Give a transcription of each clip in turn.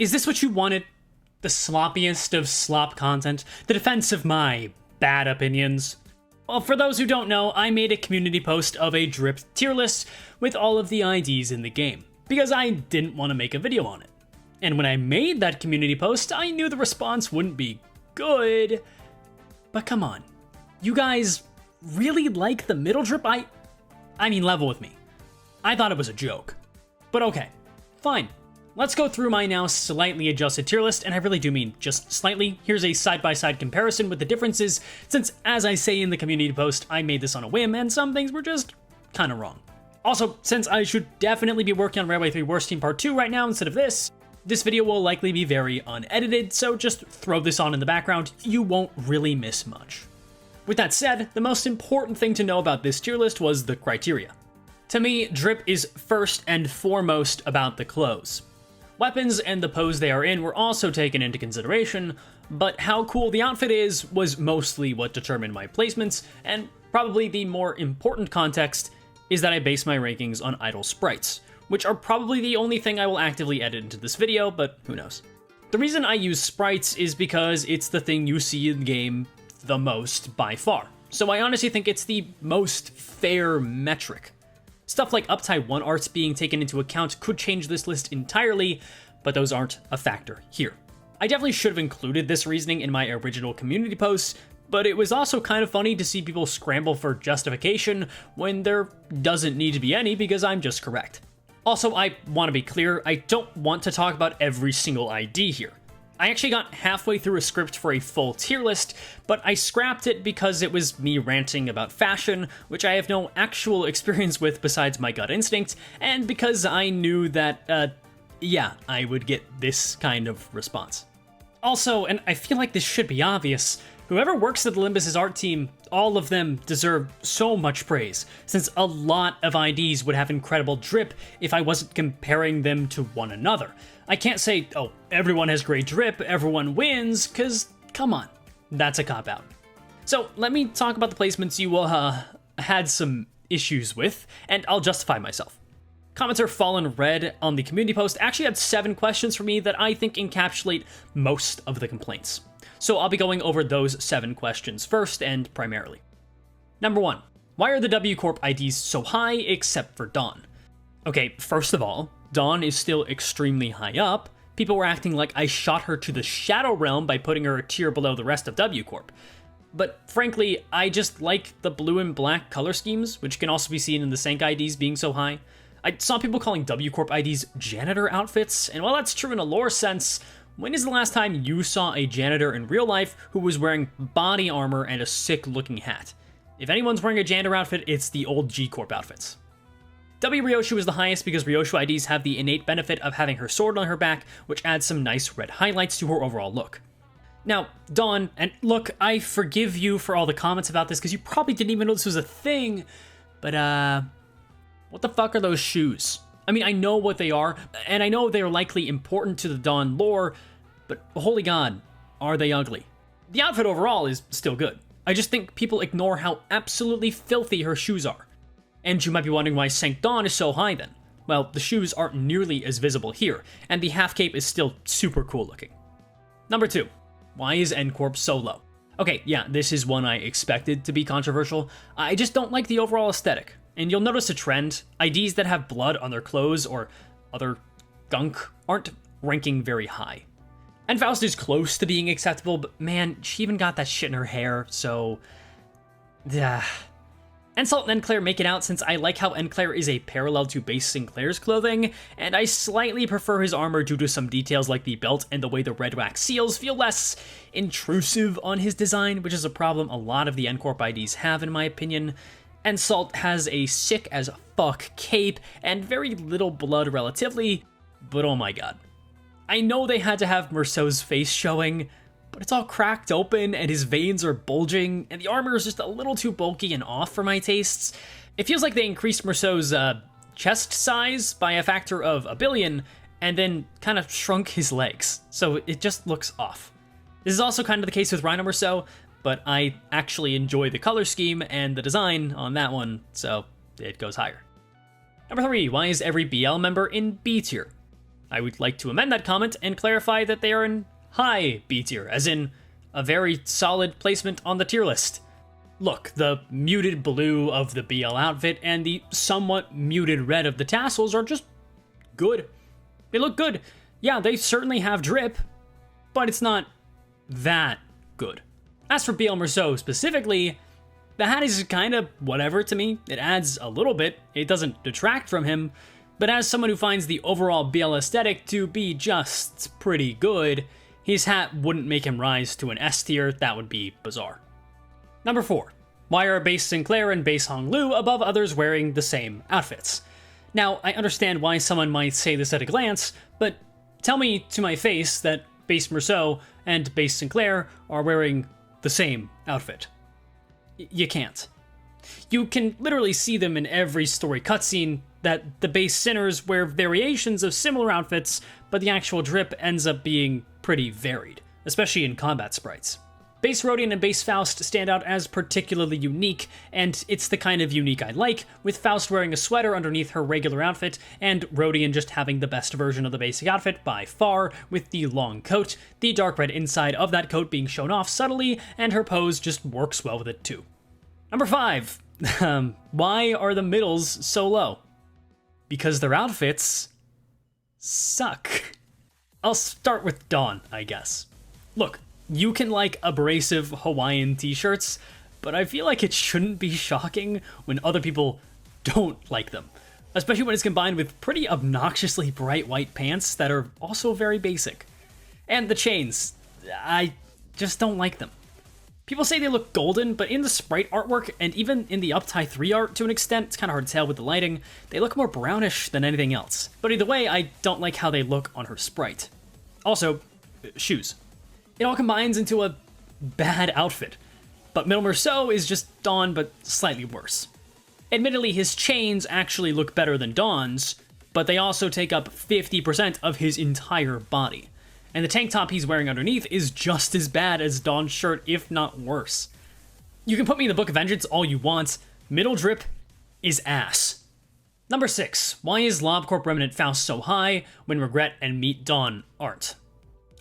Is this what you wanted? The sloppiest of slop content? The defense of my bad opinions? Well, for those who don't know, I made a community post of a dripped tier list with all of the IDs in the game, because I didn't want to make a video on it. And when I made that community post, I knew the response wouldn't be good. But come on, you guys really like the middle drip? I mean, level with me. I thought it was a joke. But okay, fine. Let's go through my now slightly adjusted tier list, and I really do mean just slightly. Here's a side-by-side comparison with the differences, since as I say in the community post, I made this on a whim, and some things were just kinda wrong. Also, since I should definitely be working on Railway 3 Worst Team Part 2 right now instead of this video will likely be very unedited, so just throw this on in the background, you won't really miss much. With that said, the most important thing to know about this tier list was the criteria. To me, drip is first and foremost about the clothes. Weapons and the pose they are in were also taken into consideration, but how cool the outfit is was mostly what determined my placements, and probably the more important context is that I base my rankings on idle sprites, which are probably the only thing I will actively edit into this video, but who knows. The reason I use sprites is because it's the thing you see in the game the most by far, so I honestly think it's the most fair metric. Stuff like uptime 1 arts being taken into account could change this list entirely, but those aren't a factor here. I definitely should have included this reasoning in my original community posts, but it was also kind of funny to see people scramble for justification when there doesn't need to be any because I'm just correct. Also, I want to be clear, I don't want to talk about every single ID here. I actually got halfway through a script for a full tier list, but I scrapped it because it was me ranting about fashion, which I have no actual experience with besides my gut instinct, and because I knew that, yeah, I would get this kind of response. Also, and I feel like this should be obvious, whoever works at the Limbus' art team, all of them deserve so much praise, since a lot of IDs would have incredible drip if I wasn't comparing them to one another. I can't say, oh, everyone has great drip, everyone wins, cause come on, that's a cop-out. So let me talk about the placements you had some issues with, and I'll justify myself. Commenter Fallen Red on the community post actually had 7 questions for me that I think encapsulate most of the complaints. So I'll be going over those 7 questions first and primarily. Number 1, why are the W Corp IDs so high except for Dawn? Okay, first of all, Dawn is still extremely high up. People were acting like I shot her to the Shadow Realm by putting her a tier below the rest of W Corp. But frankly, I just like the blue and black color schemes, which can also be seen in the Sank IDs being so high. I saw people calling W Corp IDs janitor outfits, and while that's true in a lore sense, when is the last time you saw a janitor in real life who was wearing body armor and a sick looking hat? If anyone's wearing a janitor outfit, it's the old G Corp outfits. W Ryoshu is the highest because Ryoshu IDs have the innate benefit of having her sword on her back, which adds some nice red highlights to her overall look. Now, Dawn, and look, I forgive you for all the comments about this because you probably didn't even know this was a thing, but what the fuck are those shoes? I mean, I know what they are, and I know they're likely important to the Dawn lore, but holy god, are they ugly. The outfit overall is still good. I just think people ignore how absolutely filthy her shoes are. And you might be wondering why Sank Dawn is so high then. Well, the shoes aren't nearly as visible here, and the half cape is still super cool looking. Number 2, why is N Corp so low? Okay, yeah, this is one I expected to be controversial. I just don't like the overall aesthetic. And you'll notice a trend, IDs that have blood on their clothes or other gunk aren't ranking very high. And Faust is close to being acceptable, but man, she even got that shit in her hair, so... Ensalt and Enclair make it out since I like how Enclair is a parallel to base Sinclair's clothing, and I slightly prefer his armor due to some details like the belt and the way the red wax seals feel less intrusive on his design, which is a problem a lot of the N-Corp IDs have in my opinion. Ensalt has a sick as fuck cape and very little blood relatively, but oh my god. I know they had to have Merceau's face showing, but it's all cracked open and his veins are bulging, and the armor is just a little too bulky and off for my tastes. It feels like they increased Merceau's chest size by a factor of 1 billion, and then kind of shrunk his legs, so it just looks off. This is also kind of the case with Rhino Merceau, but I actually enjoy the color scheme and the design on that one, so it goes higher. Number 3, why is every BL member in B tier? I would like to amend that comment and clarify that they are in high B tier, as in a very solid placement on the tier list. Look, the muted blue of the BL outfit and the somewhat muted red of the tassels are just good. They look good. Yeah, they certainly have drip, but it's not that good. As for BL Merceau specifically, the hat is kind of whatever to me. It adds a little bit, it doesn't detract from him, but as someone who finds the overall BL aesthetic to be just pretty good, his hat wouldn't make him rise to an S tier. That would be bizarre. Number 4. Why are Base Sinclair and Base Honglu above others wearing the same outfits? Now, I understand why someone might say this at a glance, but tell me to my face that Base Merceau and Base Sinclair are wearing the same outfit. You can't. You can literally see them in every story cutscene that the base Sinners wear variations of similar outfits, but the actual drip ends up being pretty varied, especially in combat sprites. Base Rodian and Base Faust stand out as particularly unique, and it's the kind of unique I like, with Faust wearing a sweater underneath her regular outfit, and Rodian just having the best version of the basic outfit by far, with the long coat, the dark red inside of that coat being shown off subtly, and her pose just works well with it too. Number 5. Why are the middles so low? Because their outfits suck. I'll start with Dawn, I guess. Look, you can like abrasive Hawaiian t-shirts, but I feel like it shouldn't be shocking when other people don't like them. Especially when it's combined with pretty obnoxiously bright white pants that are also very basic. And the chains, I just don't like them. People say they look golden, but in the sprite artwork, and even in the Uptie 3 art to an extent, it's kind of hard to tell with the lighting, they look more brownish than anything else. But either way, I don't like how they look on her sprite. Also, shoes. It all combines into a bad outfit. But Middle Merceau is just Dawn, but slightly worse. Admittedly, his chains actually look better than Dawn's, but they also take up 50% of his entire body. And the tank top he's wearing underneath is just as bad as Dawn's shirt, if not worse. You can put me in the Book of Vengeance all you want, middle drip is ass. Number 6. Why is LobCorp Remnant Faust so high when Regret and Meet Dawn aren't?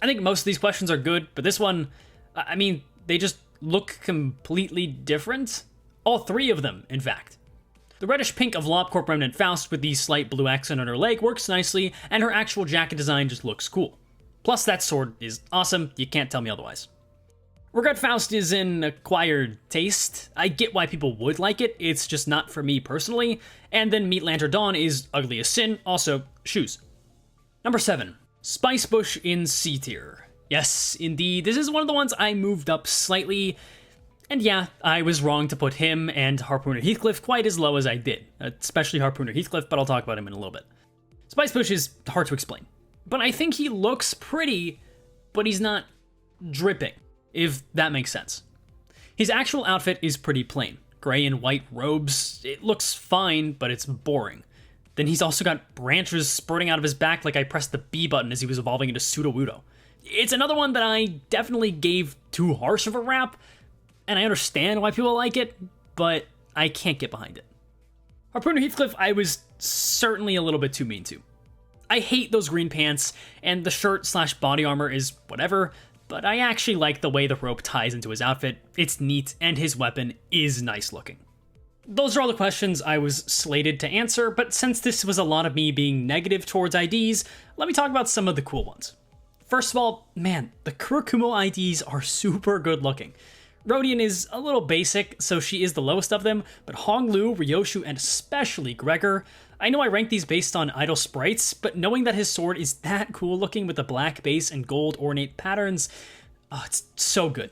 I think most of these questions are good, but this one, I mean, they just look completely different. All 3 of them, in fact. The reddish pink of LobCorp Remnant Faust with the slight blue accent on her leg works nicely, and her actual jacket design just looks cool. Plus, that sword is awesome, you can't tell me otherwise. Regret Faust is an acquired taste. I get why people would like it, it's just not for me personally. And then Meat Lantern Dawn is ugly as sin, also shoes. Number 7. Spice Bush in C tier. Yes, indeed, this is one of the ones I moved up slightly. And yeah, I was wrong to put him and Harpooner Heathcliff quite as low as I did. Especially Harpooner Heathcliff, but I'll talk about him in a little bit. Spice Bush is hard to explain. But I think he looks pretty, but he's not dripping, if that makes sense. His actual outfit is pretty plain. Gray and white robes, it looks fine, but it's boring. Then he's also got branches spurting out of his back like I pressed the B button as he was evolving into Sudowoodo. It's another one that I definitely gave too harsh of a rap, and I understand why people like it, but I can't get behind it. Harpooner Heathcliff, I was certainly a little bit too mean to. I hate those green pants, and the shirt / body armor is whatever, but I actually like the way the rope ties into his outfit. It's neat, and his weapon is nice looking. Those are all the questions I was slated to answer, but since this was a lot of me being negative towards IDs, let me talk about some of the cool ones. First of all, man, the Kurakumo IDs are super good looking. Rodian is a little basic, so she is the lowest of them, but Honglu, Ryoshu, and especially Gregor, I know I ranked these based on idle sprites, but knowing that his sword is that cool looking with the black base and gold ornate patterns, oh, it's so good.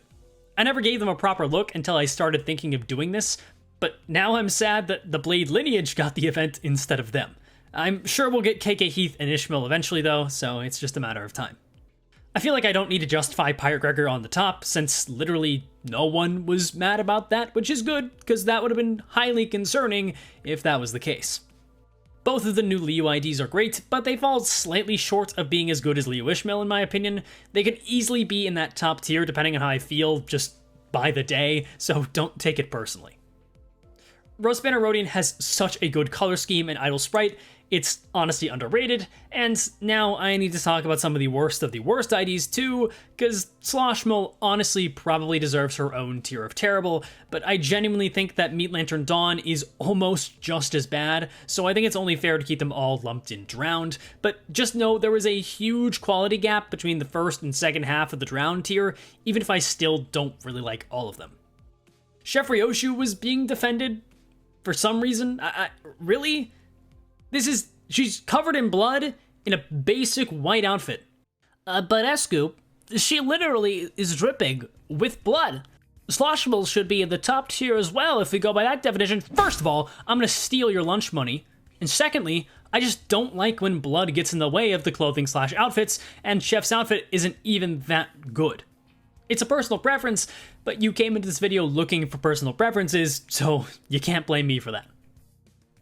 I never gave them a proper look until I started thinking of doing this, but now I'm sad that the Blade lineage got the event instead of them. I'm sure we'll get KK Heath and Ishmael eventually though, so it's just a matter of time. I feel like I don't need to justify Pirate Gregor on the top, since literally no one was mad about that, which is good, because that would have been highly concerning if that was the case. Both of the new Liu IDs are great, but they fall slightly short of being as good as Liu Ishmael in my opinion. They could easily be in that top tier depending on how I feel just by the day, so don't take it personally. Rose Banner Rodian has such a good color scheme and idle sprite, It's honestly underrated, and now I need to talk about some of the worst IDs too, because Sloshmill honestly probably deserves her own tier of terrible, but I genuinely think that Meat Lantern Dawn is almost just as bad, so I think it's only fair to keep them all lumped in Drowned, but just know there was a huge quality gap between the first and second half of the Drowned tier, even if I still don't really like all of them. Chef Ryoshu was being defended for some reason. Really? She's covered in blood in a basic white outfit. But Escoop, she literally is dripping with blood. Sloshmill should be in the top tier as well if we go by that definition. First of all, I'm gonna steal your lunch money. And secondly, I just don't like when blood gets in the way of the clothing/outfits, and Chef's outfit isn't even that good. It's a personal preference, but you came into this video looking for personal preferences, so you can't blame me for that.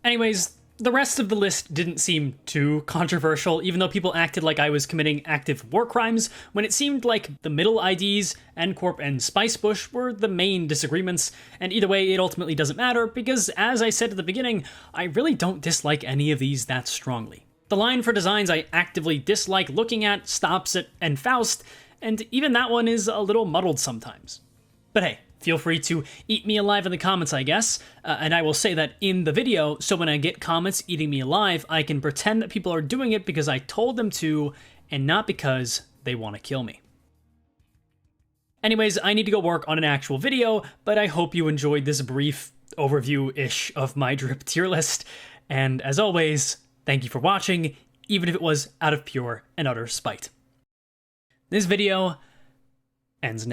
Anyways, the rest of the list didn't seem too controversial, even though people acted like I was committing active war crimes, when it seemed like the middle IDs, N-Corp and Spicebush, were the main disagreements, and either way, it ultimately doesn't matter, because as I said at the beginning, I really don't dislike any of these that strongly. The line for designs I actively dislike looking at stops at and Faust, and even that one is a little muddled sometimes. But hey, feel free to eat me alive in the comments, I guess, and I will say that in the video, so when I get comments eating me alive, I can pretend that people are doing it because I told them to, and not because they want to kill me. Anyways, I need to go work on an actual video, but I hope you enjoyed this brief overview-ish of my drip tier list, and as always, thank you for watching, even if it was out of pure and utter spite. This video ends now.